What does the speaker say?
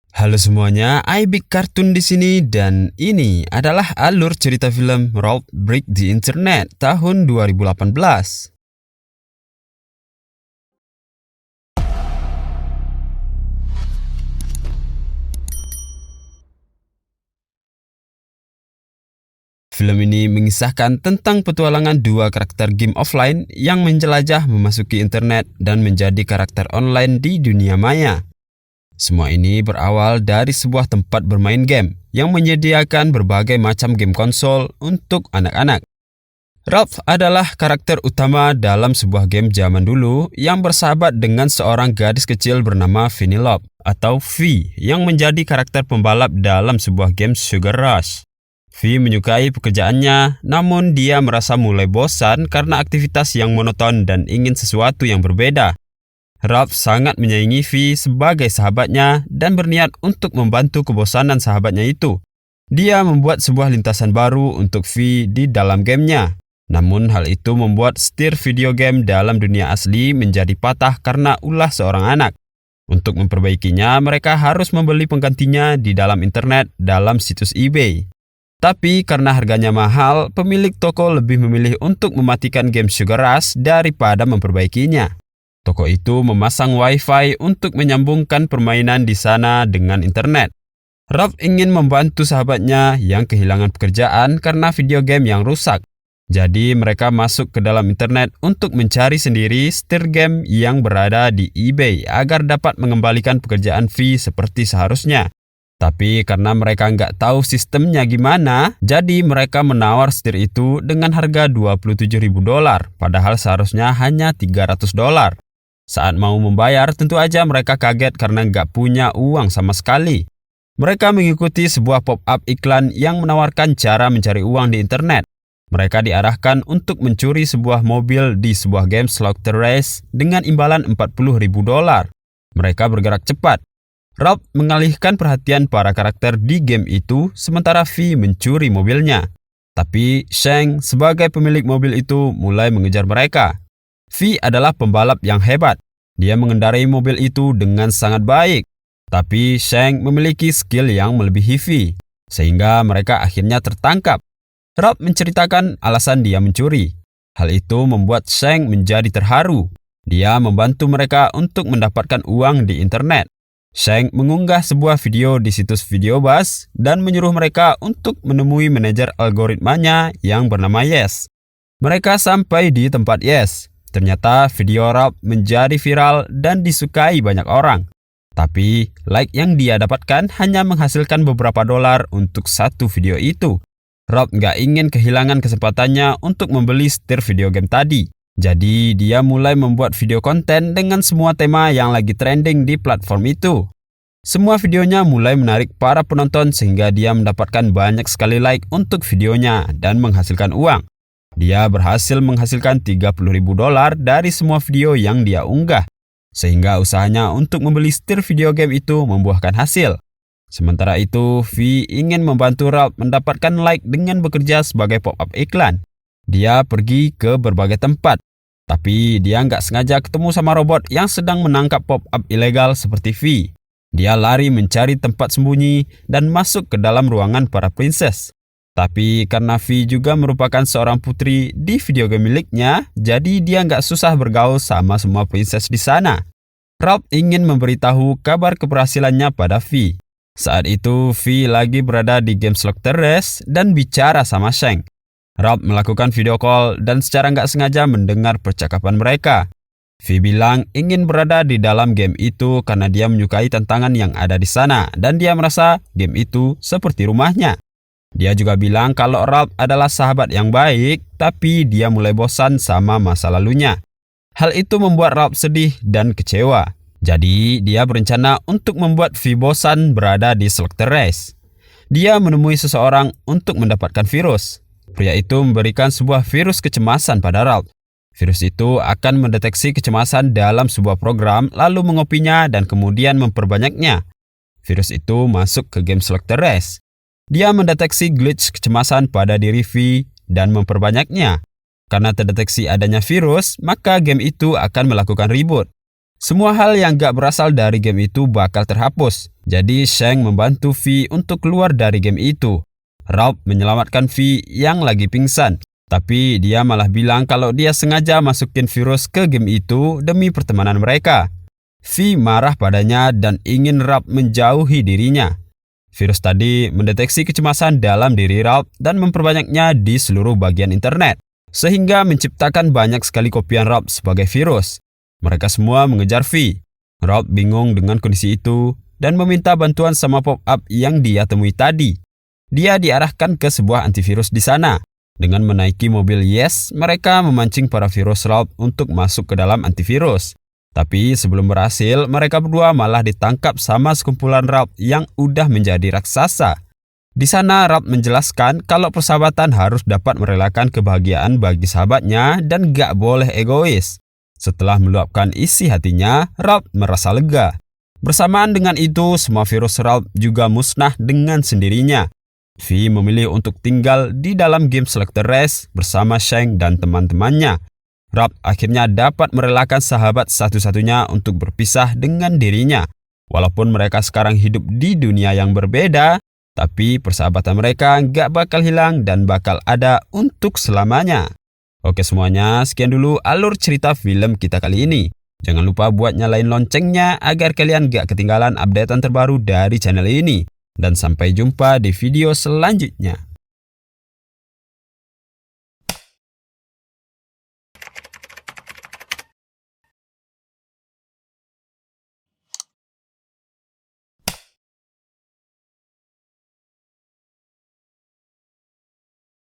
Halo semuanya, iBig Cartoon di sini dan ini adalah alur cerita film Road Break di Internet tahun 2018. Film ini mengisahkan tentang petualangan dua karakter game offline yang menjelajah memasuki internet dan menjadi karakter online di dunia maya. Semua ini berawal dari sebuah tempat bermain game yang menyediakan berbagai macam game konsol untuk anak-anak. Ralph adalah karakter utama dalam sebuah game zaman dulu yang bersahabat dengan seorang gadis kecil bernama Vanellope atau V yang menjadi karakter pembalap dalam sebuah game Sugar Rush. V menyukai pekerjaannya, namun dia merasa mulai bosan karena aktivitas yang monoton dan ingin sesuatu yang berbeda. Ralph sangat menyayangi V sebagai sahabatnya dan berniat untuk membantu kebosanan sahabatnya itu. Dia membuat sebuah lintasan baru untuk V di dalam gamenya. Namun hal itu membuat setir video game dalam dunia asli menjadi patah karena ulah seorang anak. Untuk memperbaikinya, mereka harus membeli penggantinya di dalam internet dalam situs eBay. Tapi karena harganya mahal, pemilik toko lebih memilih untuk mematikan game Sugar Rush daripada memperbaikinya. Toko itu memasang wifi untuk menyambungkan permainan di sana dengan internet. Ralph ingin membantu sahabatnya yang kehilangan pekerjaan karena video game yang rusak. Jadi mereka masuk ke dalam internet untuk mencari sendiri setir game yang berada di eBay agar dapat mengembalikan pekerjaan V seperti seharusnya. Tapi karena mereka nggak tahu sistemnya gimana, jadi mereka menawar setir itu dengan harga $27.000, padahal seharusnya hanya $300. Saat mau membayar, tentu aja mereka kaget karena nggak punya uang sama sekali. Mereka mengikuti sebuah pop-up iklan yang menawarkan cara mencari uang di internet. Mereka diarahkan untuk mencuri sebuah mobil di sebuah game slaughter race dengan imbalan $40.000. Mereka bergerak cepat. Ralph mengalihkan perhatian para karakter di game itu sementara V mencuri mobilnya. Tapi Shang sebagai pemilik mobil itu mulai mengejar mereka. V adalah pembalap yang hebat. Dia mengendarai mobil itu dengan sangat baik. Tapi Shang memiliki skill yang melebihi V, sehingga mereka akhirnya tertangkap. Ralph menceritakan alasan dia mencuri. Hal itu membuat Shang menjadi terharu. Dia membantu mereka untuk mendapatkan uang di internet. Shang mengunggah sebuah video di situs Video Buzz dan menyuruh mereka untuk menemui manajer algoritmanya yang bernama Yes. Mereka sampai di tempat Yes. Ternyata video Ralph menjadi viral dan disukai banyak orang. Tapi like yang dia dapatkan hanya menghasilkan beberapa dolar untuk satu video itu. Ralph nggak ingin kehilangan kesempatannya untuk membeli setir video game tadi. Jadi dia mulai membuat video konten dengan semua tema yang lagi trending di platform itu. Semua videonya mulai menarik para penonton sehingga dia mendapatkan banyak sekali like untuk videonya dan menghasilkan uang. Dia berhasil menghasilkan $30.000 dari semua video yang dia unggah. Sehingga usahanya untuk membeli setir video game itu membuahkan hasil. Sementara itu, V ingin membantu Ralph mendapatkan like dengan bekerja sebagai pop-up iklan. Dia pergi ke berbagai tempat. Tapi dia nggak sengaja ketemu sama robot yang sedang menangkap pop-up ilegal seperti V. Dia lari mencari tempat sembunyi dan masuk ke dalam ruangan para princess. Tapi karena V juga merupakan seorang putri di video game miliknya, jadi dia nggak susah bergaul sama semua princess di sana. Ralph ingin memberitahu kabar keberhasilannya pada V. Saat itu V lagi berada di game Slaughter Race dan bicara sama Shang. Ralph melakukan video call dan secara nggak sengaja mendengar percakapan mereka. V bilang ingin berada di dalam game itu karena dia menyukai tantangan yang ada di sana dan dia merasa game itu seperti rumahnya. Dia juga bilang kalau Ralph adalah sahabat yang baik, tapi dia mulai bosan sama masa lalunya. Hal itu membuat Ralph sedih dan kecewa. Jadi dia berencana untuk membuat V bosan berada di Slaughter Race. Dia menemui seseorang untuk mendapatkan virus. Pria itu memberikan sebuah virus kecemasan pada Ralph. Virus itu akan mendeteksi kecemasan dalam sebuah program lalu mengopinya dan kemudian memperbanyaknya. Virus itu masuk ke game Slaughter Race. Dia mendeteksi glitch kecemasan pada diri V dan memperbanyaknya. Karena terdeteksi adanya virus, maka game itu akan melakukan reboot. Semua hal yang gak berasal dari game itu bakal terhapus. Jadi Shang membantu V untuk keluar dari game itu. Ralph menyelamatkan V yang lagi pingsan. Tapi dia malah bilang kalau dia sengaja masukin virus ke game itu demi pertemanan mereka. V marah padanya dan ingin Ralph menjauhi dirinya. Virus tadi mendeteksi kecemasan dalam diri Ralph dan memperbanyaknya di seluruh bagian internet, sehingga menciptakan banyak sekali kopian Ralph sebagai virus. Mereka semua mengejar V. Ralph bingung dengan kondisi itu dan meminta bantuan sama pop-up yang dia temui tadi. Dia diarahkan ke sebuah antivirus di sana. Dengan menaiki mobil Yes, mereka memancing para virus Ralph untuk masuk ke dalam antivirus. Tapi sebelum berhasil, mereka berdua malah ditangkap sama sekumpulan Ralph yang udah menjadi raksasa. Di sana Ralph menjelaskan kalau persahabatan harus dapat merelakan kebahagiaan bagi sahabatnya dan gak boleh egois. Setelah meluapkan isi hatinya, Ralph merasa lega. Bersamaan dengan itu, semua virus Ralph juga musnah dengan sendirinya. V memilih untuk tinggal di dalam game Selector Race bersama Shang dan teman-temannya. Ralph akhirnya dapat merelakan sahabat satu-satunya untuk berpisah dengan dirinya. Walaupun mereka sekarang hidup di dunia yang berbeda, tapi persahabatan mereka gak bakal hilang dan bakal ada untuk selamanya. Oke semuanya, sekian dulu alur cerita film kita kali ini. Jangan lupa buat nyalain loncengnya agar kalian gak ketinggalan updatean terbaru dari channel ini. Dan sampai jumpa di video selanjutnya.